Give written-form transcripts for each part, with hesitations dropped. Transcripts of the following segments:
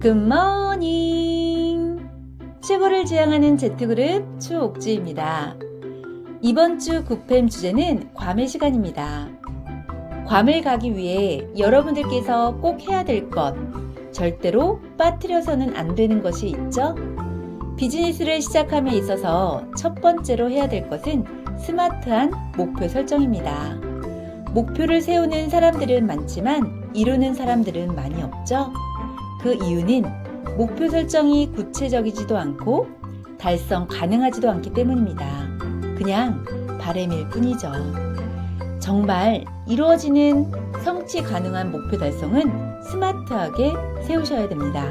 굿모닝! 최고를 지향하는 Z그룹 추옥주입니다. 이번 주 굿팸 주제는 괌의 시간입니다. 괌을 가기 위해 여러분들께서 꼭 해야 될 것, 절대로 빠뜨려서는 안 되는 것이 있죠? 비즈니스를 시작함에 있어서 첫 번째로 해야 될 것은 스마트한 목표 설정입니다. 목표를 세우는 사람들은 많지만 이루는 사람들은 많이 없죠? 그 이유는 목표 설정이 구체적이지도 않고 달성 가능하지도 않기 때문입니다. 그냥 바람일 뿐이죠. 정말 이루어지는 성취 가능한 목표 달성은 스마트하게 세우셔야 됩니다.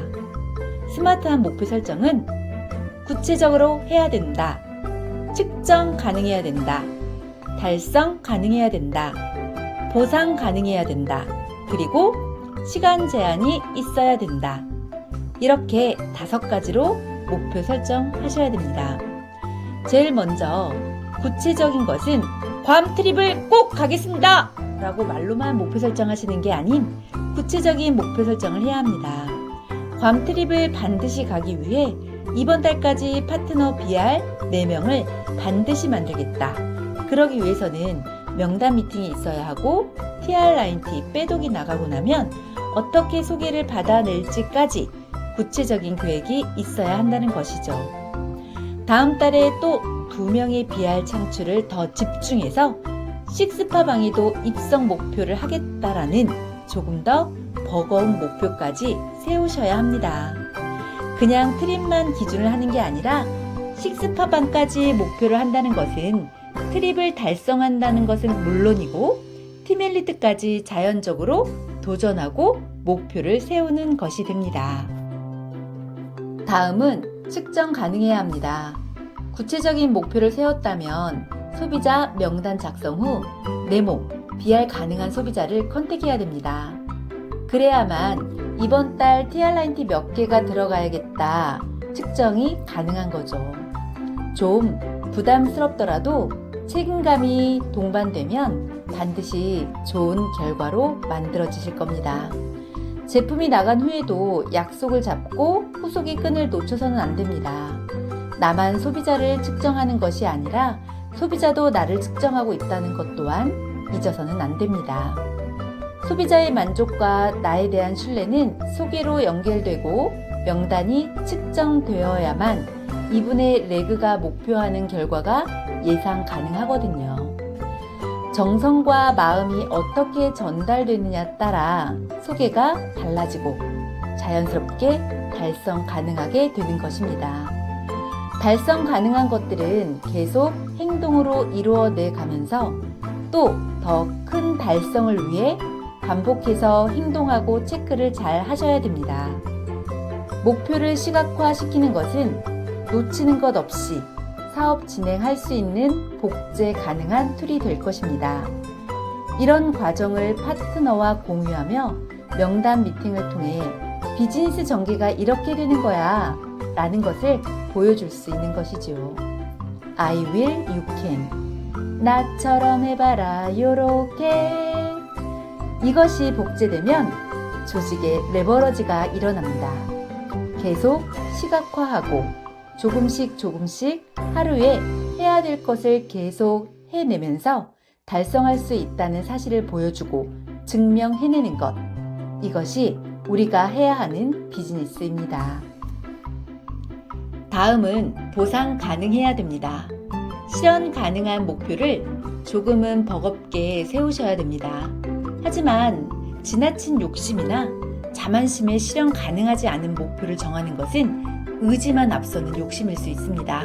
스마트한 목표 설정은 구체적으로 해야 된다. 측정 가능해야 된다. 달성 가능해야 된다. 보상 가능해야 된다. 그리고 시간 제한이 있어야 된다. 이렇게 5가지로 목표 설정하셔야 됩니다. 제일 먼저 구체적인 것은 괌 트립을 꼭 가겠습니다! 라고 말로만 목표 설정하시는 게 아닌 구체적인 목표 설정을 해야 합니다. 괌 트립을 반드시 가기 위해 이번 달까지 파트너 BR 4명을 반드시 만들겠다. 그러기 위해서는 명단 미팅이 있어야 하고 TR90T 빼독이 나가고 나면 어떻게 소개를 받아낼지까지 구체적인 계획이 있어야 한다는 것이죠. 다음 달에 또 2명의 BR 창출을 더 집중해서 식스파 방위도 입성 목표를 하겠다라는 조금 더 버거운 목표까지 세우셔야 합니다. 그냥 트립만 기준을 하는 게 아니라 식스파 방까지 목표를 한다는 것은 트립을 달성한다는 것은 물론이고 팀 엘리트까지 자연적으로 도전하고 목표를 세우는 것이 됩니다. 다음은 측정 가능해야 합니다. 구체적인 목표를 세웠다면 소비자 명단 작성 후 네모, BR 가능한 소비자를 컨택해야 됩니다. 그래야만 이번 달 TR90T 몇 개가 들어가야겠다 측정이 가능한 거죠. 좀 부담스럽더라도 책임감이 동반되면 반드시 좋은 결과로 만들어지실 겁니다. 제품이 나간 후에도 약속을 잡고 후속의 끈을 놓쳐서는 안 됩니다. 나만 소비자를 측정하는 것이 아니라 소비자도 나를 측정하고 있다는 것 또한 잊어서는 안 됩니다. 소비자의 만족과 나에 대한 신뢰는 소개로 연결되고 명단이 측정되어야만 이분의 레그가 목표하는 결과가 예상 가능하거든요. 정성과 마음이 어떻게 전달되느냐에 따라 소개가 달라지고 자연스럽게 달성 가능하게 되는 것입니다. 달성 가능한 것들은 계속 행동으로 이루어내 가면서 또 더 큰 달성을 위해 반복해서 행동하고 체크를 잘 하셔야 됩니다. 목표를 시각화시키는 것은 놓치는 것 없이 사업 진행할 수 있는 복제 가능한 툴이 될 것입니다. 이런 과정을 파트너와 공유하며 명단 미팅을 통해 비즈니스 전개가 이렇게 되는 거야 라는 것을 보여줄 수 있는 것이죠. I will, you can. 나처럼 해봐라 요렇게. 이것이 복제되면 조직의 레버러지가 일어납니다. 계속 시각화하고 조금씩 하루에 해야 될 것을 계속 해내면서 달성할 수 있다는 사실을 보여주고 증명해내는 것. 이것이 우리가 해야 하는 비즈니스입니다. 다음은 보상 가능해야 됩니다. 실현 가능한 목표를 조금은 버겁게 세우셔야 됩니다. 하지만 지나친 욕심이나 자만심에 실현 가능하지 않은 목표를 정하는 것은 의지만 앞서는 욕심일 수 있습니다.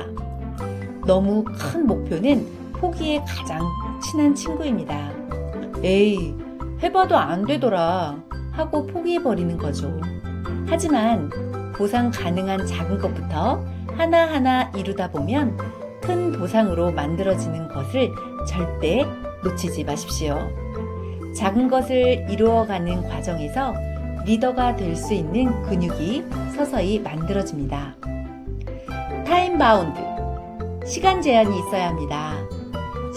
너무 큰 목표는 포기의 가장 친한 친구입니다. 에이, 해봐도 안 되더라 하고 포기해버리는 거죠. 하지만 보상 가능한 작은 것부터 하나하나 이루다 보면 큰 보상으로 만들어지는 것을 절대 놓치지 마십시오. 작은 것을 이루어가는 과정에서 리더가 될 수 있는 근육이 서서히 만들어집니다. 타임 바운드, 시간 제한이 있어야 합니다.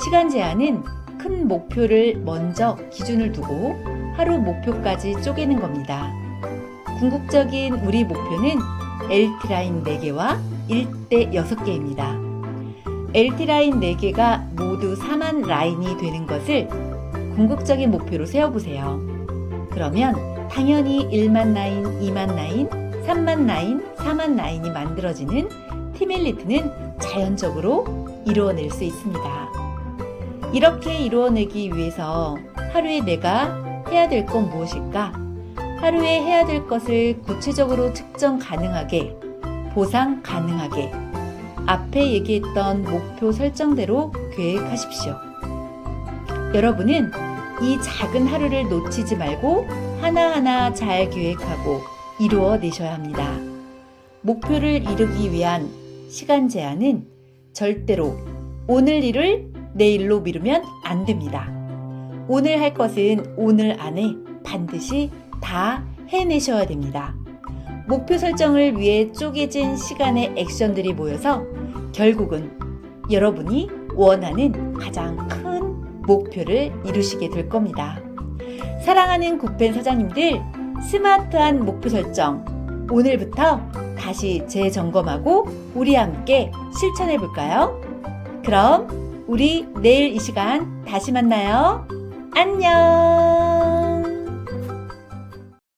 시간 제한은 큰 목표를 먼저 기준을 두고 하루 목표까지 쪼개는 겁니다. 궁극적인 우리 목표는 LT라인 4개와 1대 6개입니다. LT라인 4개가 모두 4만 라인이 되는 것을 궁극적인 목표로 세워보세요. 그러면 당연히 1만 라인, 2만 라인, 3만 라인, 4만 라인이 만들어지는 팀1리트는 자연적으로 이루어낼 수 있습니다. 이렇게 이루어내기 위해서 하루에 내가 해야 될 건 무엇일까? 하루에 해야 될 것을 구체적으로 측정 가능하게, 보상 가능하게, 앞에 얘기했던 목표 설정대로 계획하십시오. 여러분은 이 작은 하루를 놓치지 말고 하나하나 잘 계획하고 이루어내셔야 합니다. 목표를 이루기 위한 시간 제한은 절대로 오늘 일을 내일로 미루면 안 됩니다. 오늘 할 것은 오늘 안에 반드시 다 해내셔야 됩니다. 목표 설정을 위해 쪼개진 시간의 액션들이 모여서 결국은 여러분이 원하는 가장 큰 목표를 이루시게 될 겁니다. 사랑하는 굿펜 사장님들, 스마트한 목표 설정 오늘부터 다시 재점검하고 우리 함께 실천해 볼까요? 그럼 우리 내일 이 시간 다시 만나요. 안녕!